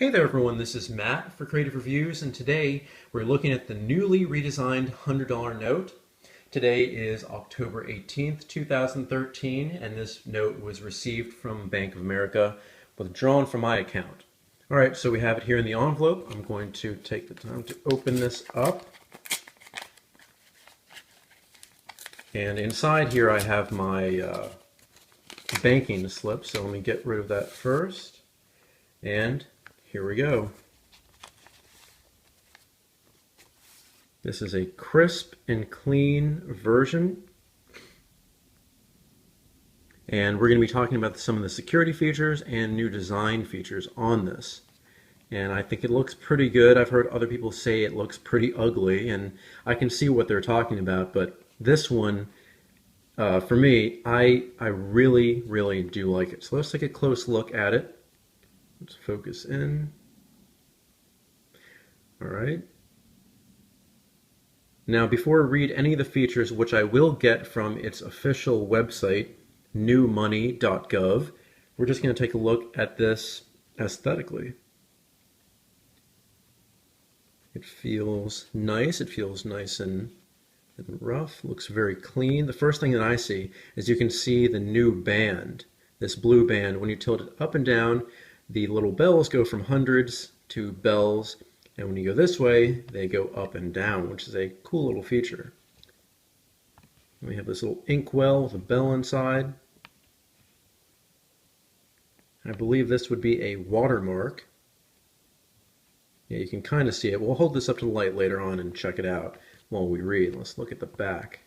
Hey there everyone, this is Matt for Creative Reviews, and today we're looking at the newly redesigned $100 note. Today is October 18th, 2013, and this note was received from Bank of America, withdrawn from my account. Alright, so we have it here in the envelope. I'm going to take the time to open this up. And inside here I have my banking slip, so let me get rid of that first. And here we go. This is a crisp and clean version. And we're going to be talking about some of the security features and new design features on this. And I think it looks pretty good. I've heard other people say it looks pretty ugly, and I can see what they're talking about, but this one, for me, I really, really do like it. So let's take a close look at it. Let's focus in. All right. Now, before I read any of the features, which I will get from its official website, newmoney.gov, we're just going to take a look at this aesthetically. It feels nice. It feels nice and rough. Looks very clean. The first thing that I see is you can see the new band, this blue band. When you tilt it up and down, the little bells go from hundreds to bells, and when you go this way, they go up and down, which is a cool little feature. We have this little inkwell with a bell inside. I believe this would be a watermark. Yeah, you can kind of see it. We'll hold this up to the light later on and check it out while we read. Let's look at the back.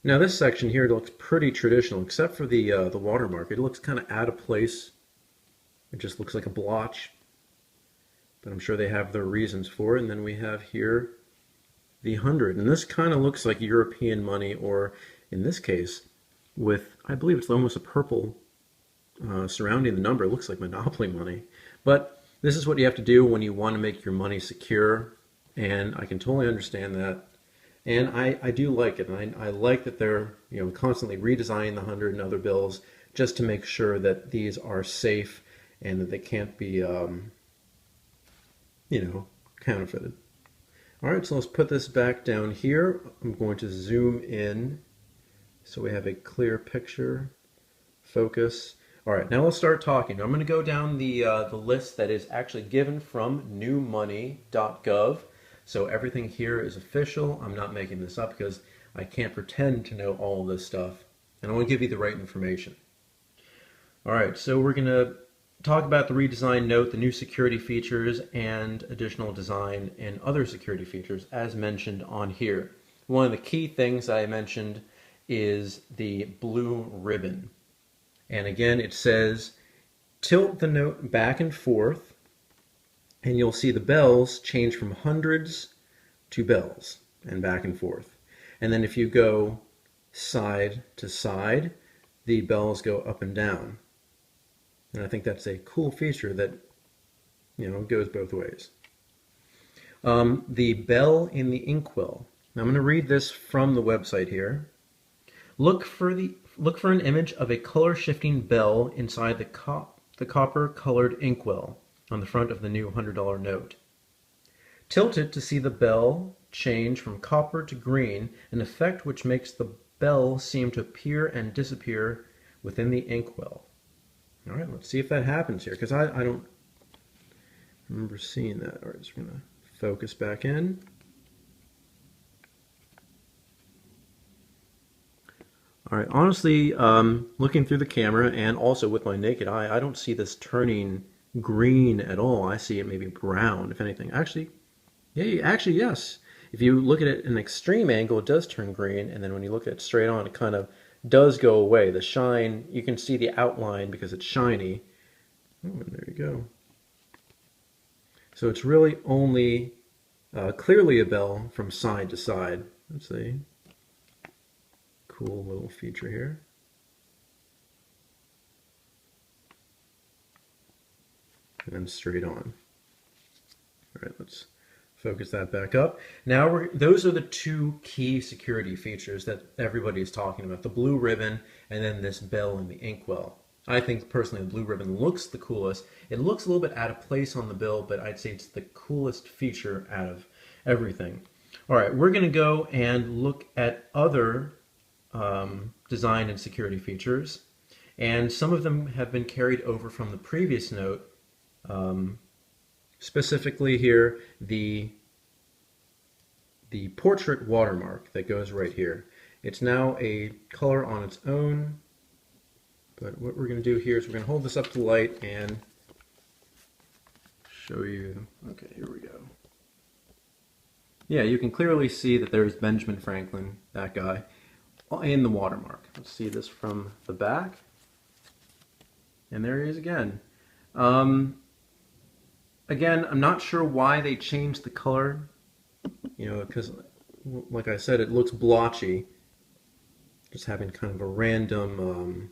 Now this section here looks pretty traditional, except for the watermark. It looks kind of out of place. It just looks like a blotch, but I'm sure they have their reasons for it. And then we have here the 100, and this kind of looks like European money, or in this case, with, I believe it's almost a purple surrounding the number. It looks like Monopoly money, but this is what you have to do when you want to make your money secure, and I can totally understand that. And I do like it, and I like that they're constantly redesigning the 100 and other bills just to make sure that these are safe and that they can't be, counterfeited. All right, so let's put this back down here. I'm going to zoom in so we have a clear picture. Focus. All right, now let's start talking. I'm going to go down the list that is actually given from newmoney.gov. So everything here is official. I'm not making this up because I can't pretend to know all of this stuff, and I want to give you the right information. All right, so we're going to talk about the redesigned note, the new security features, and additional design and other security features as mentioned on here. One of the key things I mentioned is the blue ribbon. And again, it says tilt the note back and forth, and you'll see the bells change from hundreds to bells and back and forth. And then if you go side to side, the bells go up and down. And I think that's a cool feature that, goes both ways. The bell in the inkwell. Now I'm going to read this from the website here. Look for an image of a color-shifting bell inside the copper-colored inkwell on the front of the new $100 note. Tilt it to see the bell change from copper to green, an effect which makes the bell seem to appear and disappear within the inkwell. All right, let's see if that happens here, because I don't remember seeing that. All right, so we're going to focus back in. All right, honestly, looking through the camera and also with my naked eye, I don't see this turning green at all. I see it maybe brown, if anything. Actually, yes. If you look at it in an extreme angle, it does turn green, and then when you look at it straight on, it kind of does go away. The shine, you can see the outline because it's shiny. Oh, and there you go. So it's really only clearly a bell from side to side. Let's see. Cool little feature here. And then straight on. All right, let's focus that back up. Now those are the two key security features that everybody is talking about, the blue ribbon and then this bell in the inkwell. I think personally the blue ribbon looks the coolest. It looks a little bit out of place on the bill, but I'd say it's the coolest feature out of everything. All right, we're going to go and look at other design and security features, and some of them have been carried over from the previous note. Specifically here, the portrait watermark that goes right here. It's now a color on its own, but what we're going to do here is we're going to hold this up to the light and show you. Okay, here we go. Yeah, you can clearly see that there's Benjamin Franklin, that guy, in the watermark. Let's see this from the back. And there he is again. Again, I'm not sure why they changed the color. You know, because, like I said, it looks blotchy. Just having kind of a random,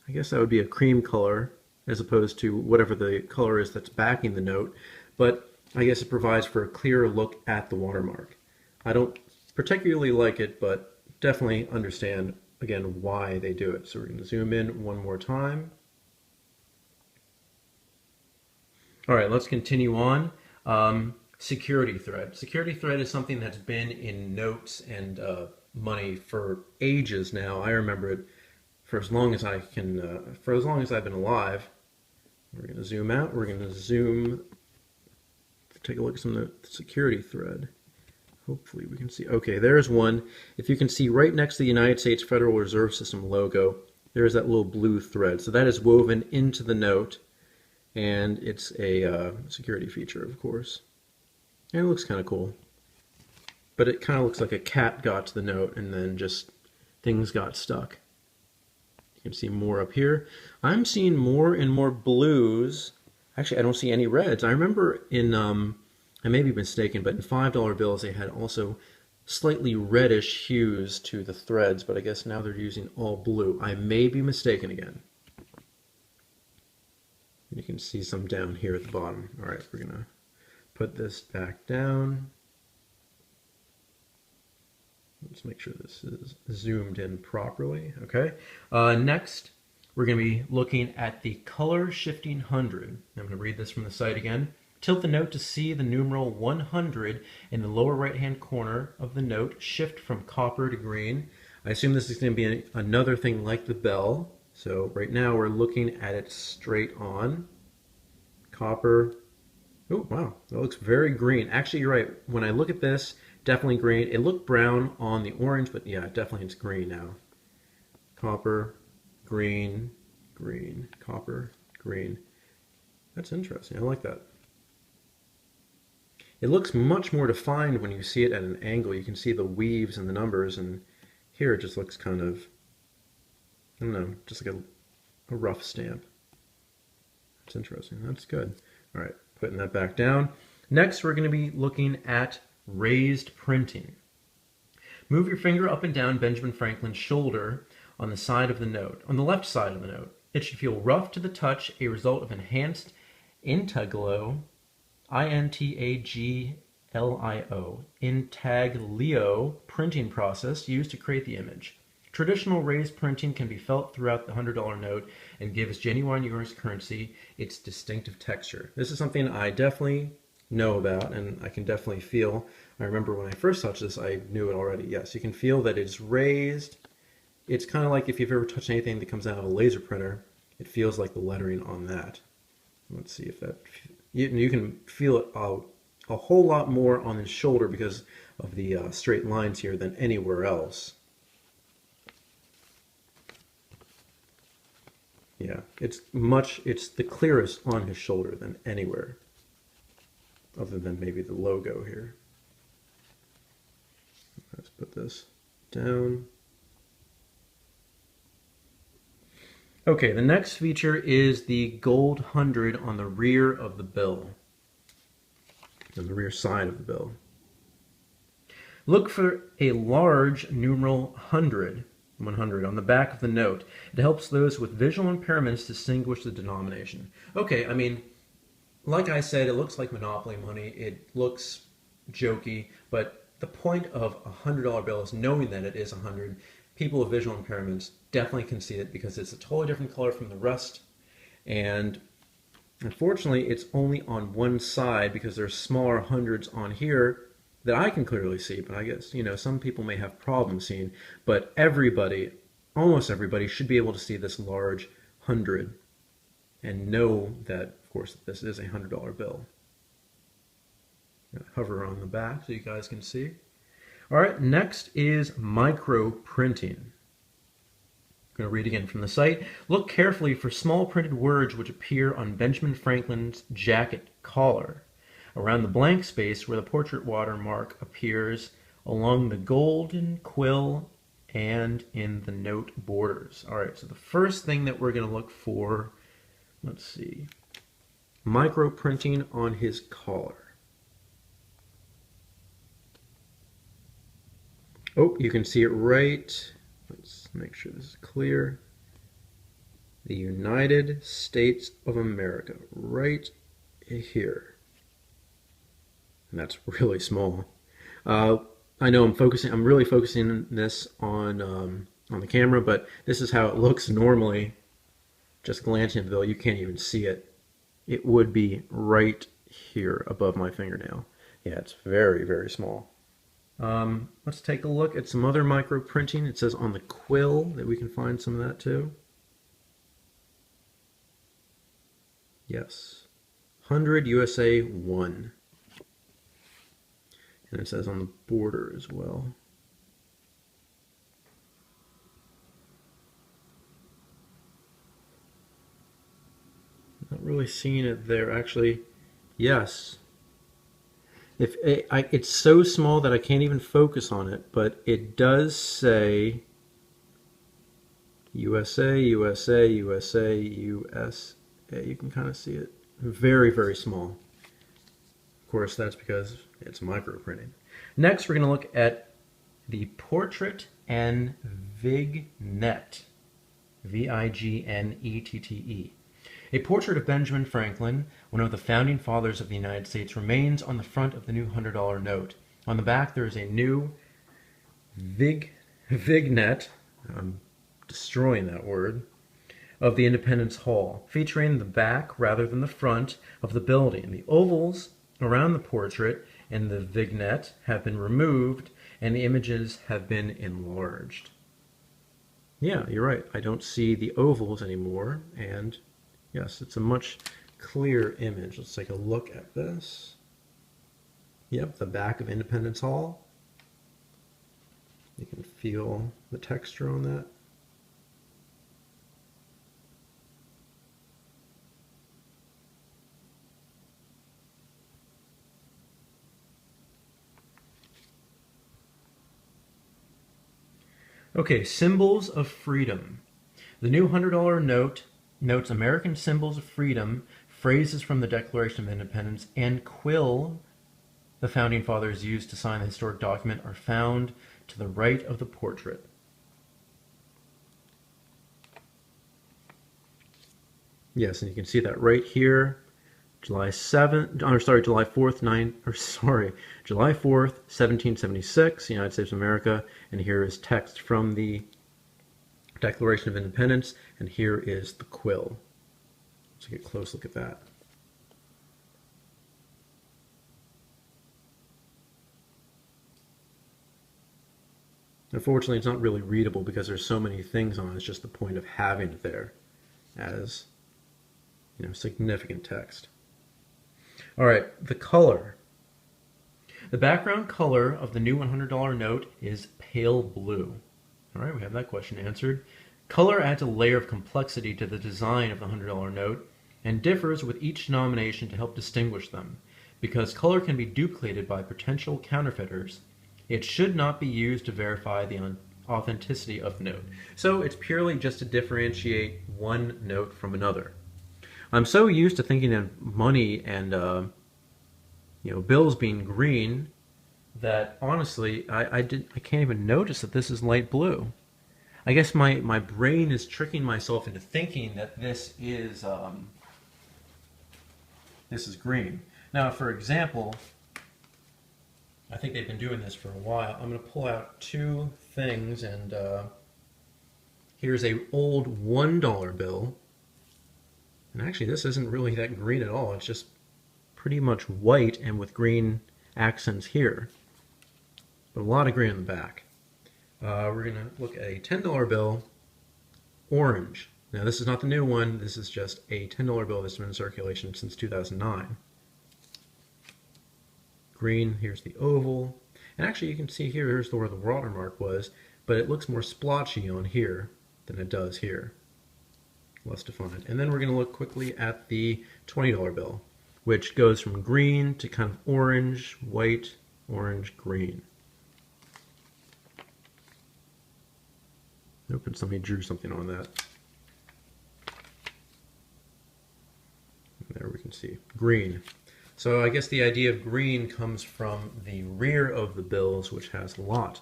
I guess that would be a cream color, as opposed to whatever the color is that's backing the note. But I guess it provides for a clearer look at the watermark. I don't particularly like it, but definitely understand, again, why they do it. So we're going to zoom in one more time. All right, let's continue on. Security thread. Security thread is something that's been in notes and money for ages now. I remember it for as long as I can, for as long as I've been alive. We're going to zoom out. We're going to zoom. Take a look at some of the security thread. Hopefully we can see. Okay, there's one. If you can see right next to the United States Federal Reserve System logo, there's that little blue thread. So that is woven into the note, and it's a security feature, of course. And it looks kind of cool. But it kind of looks like a cat got to the note and then just things got stuck. You can see more up here. I'm seeing more and more blues. Actually, I don't see any reds. I remember in, I may be mistaken, but in $5 bills they had also slightly reddish hues to the threads, but I guess now they're using all blue. I may be mistaken again. You can see some down here at the bottom. All right, we're going to put this back down. Let's make sure this is zoomed in properly. Okay. Next, we're going to be looking at the color shifting 100. I'm going to read this from the site again. Tilt the note to see the numeral 100 in the lower right-hand corner of the note shift from copper to green. I assume this is going to be another thing like the bell. So right now we're looking at it straight on. Copper. Oh, wow. That looks very green. Actually, you're right. When I look at this, definitely green. It looked brown on the orange, but yeah, definitely it's green now. Copper, green, green, copper, green. That's interesting. I like that. It looks much more defined when you see it at an angle. You can see the weaves and the numbers, and here it just looks kind of, I don't know, just like a rough stamp. That's interesting. That's good. All right, putting that back down. Next, we're going to be looking at raised printing. Move your finger up and down Benjamin Franklin's shoulder on the side of the note, on the left side of the note. It should feel rough to the touch, a result of enhanced intaglio, I-N-T-A-G-L-I-O, intaglio printing process used to create the image. Traditional raised printing can be felt throughout the $100 note and gives genuine US currency its distinctive texture. This is something I definitely know about and I can definitely feel. I remember when I first touched this, I knew it already. Yes, you can feel that it's raised. It's kind of like if you've ever touched anything that comes out of a laser printer, it feels like the lettering on that. Let's see if that, you can feel it a whole lot more on the shoulder because of the straight lines here than anywhere else. Yeah, it's the clearest on his shoulder than anywhere, other than maybe the logo here. Let's put this down. Okay, the next feature is the gold 100 on the rear of the bill, on the rear side of the bill. Look for a large numeral 100 on the back of the note. It helps those with visual impairments distinguish the denomination. Okay, I mean, like I said, it looks like Monopoly money. It looks jokey, but the point of a $100 bill is knowing that it is 100. people with visual impairments definitely can see it because it's a totally different color from the rest. And unfortunately, it's only on one side because there's smaller hundreds on here that I can clearly see. But I guess, some people may have problems seeing. But everybody, almost everybody, should be able to see this large 100 and know that, of course, this is a $100 bill. Hover on the back so you guys can see. All right, next is micro printing. I'm going to read again from the site. Look carefully for small printed words which appear on Benjamin Franklin's jacket collar, around the blank space where the portrait watermark appears, along the golden quill, and in the note borders. All right, so the first thing that we're going to look for, let's see, micro printing on his collar. Oh, you can see it right. Let's make sure this is clear. The United States of America, right here. And that's really small. I know I'm really focusing this on the camera, but this is how it looks normally. Just glancing at the bill, you can't even see it. It would be right here above my fingernail. Yeah, it's very, very small. Let's take a look at some other micro printing. It says on the quill that we can find some of that too. Yes, 100 USA 1. And it says on the border as well. Not really seeing it there. Actually, yes. It's so small that I can't even focus on it, but it does say USA, USA, USA, USA. You can kind of see it. Very, very small. Of course, that's because it's micro printing. Next, we're going to look at the portrait and vignette. V-I-G-N-E-T-T-E. A portrait of Benjamin Franklin, one of the founding fathers of the United States, remains on the front of the new $100 note. On the back, there is a new vignette, I'm destroying that word, of the Independence Hall, featuring the back rather than the front of the building. The ovals around the portrait and the vignette have been removed, and the images have been enlarged. Yeah, you're right. I don't see the ovals anymore, and yes, it's a much clearer image. Let's take a look at this. Yep, the back of Independence Hall. You can feel the texture on that. Okay, symbols of freedom. The new $100 note notes American symbols of freedom, phrases from the Declaration of Independence, and quill the Founding Fathers used to sign the historic document are found to the right of the portrait. Yes, and you can see that right here. July 4th, 1776, United States of America, and here is text from the Declaration of Independence, and here is the quill. Let's get a close look at that. Unfortunately, it's not really readable because there's so many things on it. It's just the point of having it there as, significant text. All right, the color. The background color of the new $100 note is pale blue. All right, we have that question answered. Color adds a layer of complexity to the design of the $100 note and differs with each denomination to help distinguish them. Because color can be duplicated by potential counterfeiters, it should not be used to verify the authenticity of the note. So it's purely just to differentiate one note from another. I'm so used to thinking of money and bills being green that honestly I can't even notice that this is light blue. I guess my brain is tricking myself into thinking that this is green. Now, for example, I think they've been doing this for a while. I'm going to pull out two things and Here's a old $1 bill. And actually this isn't really that green at all. It's just pretty much white and with green accents here. But a lot of green in the back. We're going to look at a $10 bill, orange. Now this is not the new one. This is just a $10 bill that's been in circulation since 2009. Green, here's the oval. And actually you can see here, here's where the watermark was, but it looks more splotchy on here than it does here. Less defined. And then we're going to look quickly at the $20 bill, which goes from green to kind of orange, white, orange, green. Nope, and somebody drew something on that. And there we can see green. So I guess the idea of green comes from the rear of the bills, which has a lot.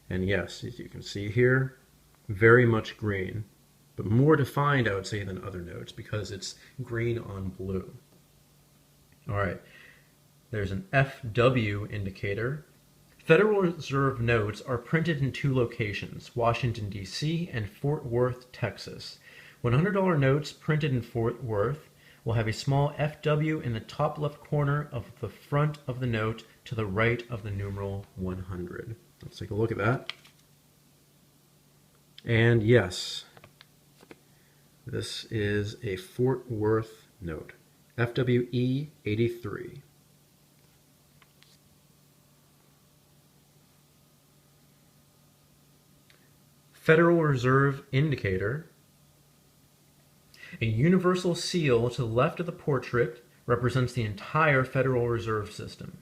And yes, as you can see here, very much green, but more defined, I would say, than other notes because it's green on blue. All right, there's an FW indicator. Federal Reserve notes are printed in 2 locations, Washington, D.C. and Fort Worth, Texas. $100 notes printed in Fort Worth will have a small FW in the top left corner of the front of the note to the right of the numeral 100. Let's take a look at that. And yes, this is a Fort Worth note, FWE 83. Federal Reserve indicator. A universal seal to the left of the portrait represents the entire Federal Reserve System.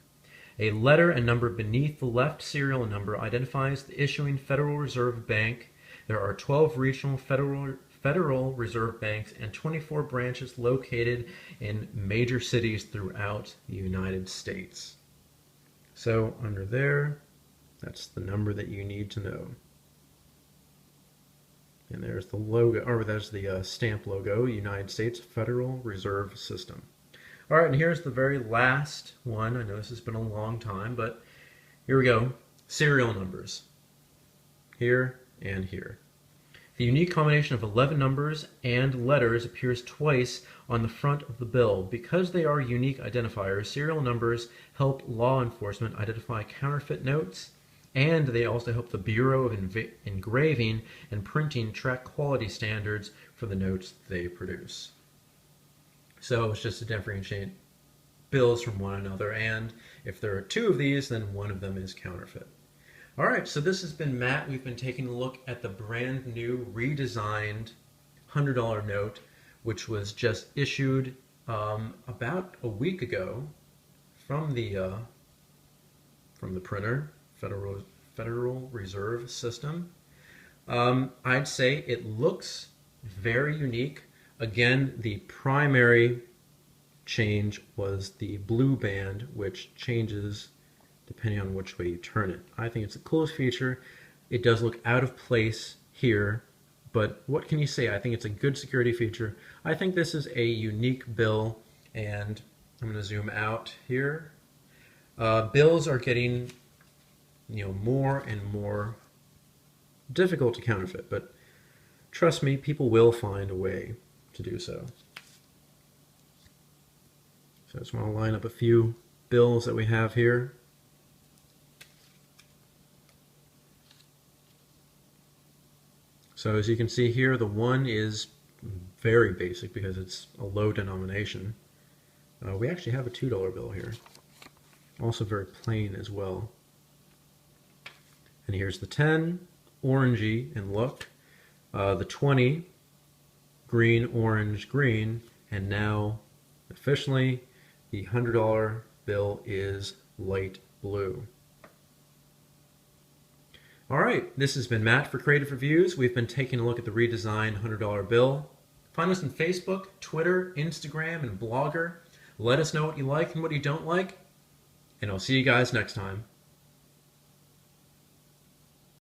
A letter and number beneath the left serial number identifies the issuing Federal Reserve Bank. There are 12 regional Federal Reserve Banks and 24 branches located in major cities throughout the United States. So under there, that's the number that you need to know. And there's the logo, or there's the stamp logo, United States Federal Reserve System. All right, and here's the very last one. I know this has been a long time, but here we go. Serial numbers. Here and here. The unique combination of 11 numbers and letters appears twice on the front of the bill. Because they are unique identifiers, serial numbers help law enforcement identify counterfeit notes, and they also help the Bureau of Engraving and Printing track quality standards for the notes they produce. So it's just to differentiate bills from one another, and if there are 2 of these, then one of them is counterfeit. All right, so this has been Matt. We've been taking a look at the brand new redesigned $100 note, which was just issued about a week ago from the printer, Federal Reserve System. I'd say it looks very unique. Again, the primary change was the blue band, which changes depending on which way you turn it. I think it's a cool feature. It does look out of place here, but what can you say? I think it's a good security feature. I think this is a unique bill, and I'm going to zoom out here. Bills are getting more and more difficult to counterfeit, but trust me, people will find a way to do so. So I just want to line up a few bills that we have here. So as you can see here, the 1 is very basic because it's a low denomination. We actually have a $2 bill here. Also very plain as well. And here's the 10, orangey in look. The 20, green, orange, green. And now, officially, the $100 bill is light blue. All right, this has been Matt for Creative Reviews. We've been taking a look at the redesigned $100 bill. Find us on Facebook, Twitter, Instagram, and Blogger. Let us know what you like and what you don't like, and I'll see you guys next time.